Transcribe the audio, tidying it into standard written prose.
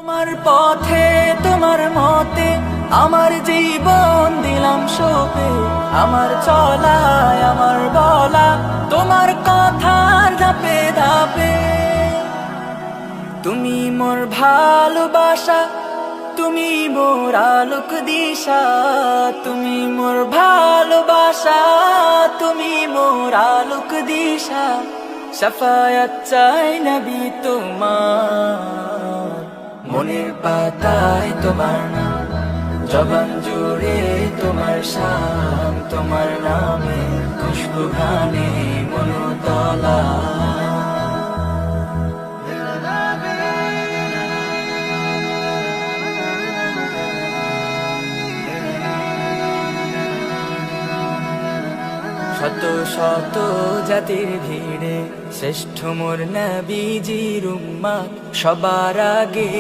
তোমার পথে তোমার মতে আমার জীবন দিলাম সঁপে, আমার চলায় আমার বলা তোমার কথার ধাপে ধাপে। তুমি মোর ভালোবাসা, তুমি মোর আলোক দিশা, তুমি মোর ভালোবাসা, তুমি মোর আলোক দিশা। শাফায়াত চাই নবী তোমার, মনের পাতায় তোমার নাম, জবান জুড়ে তোমার শান, তোমার নামে খুশবু ঘ্রাণে মনতলা। শত শত জাতির ভিড়ে শ্রেষ্ঠ মোর নবীজির উম্মত, সবার আগে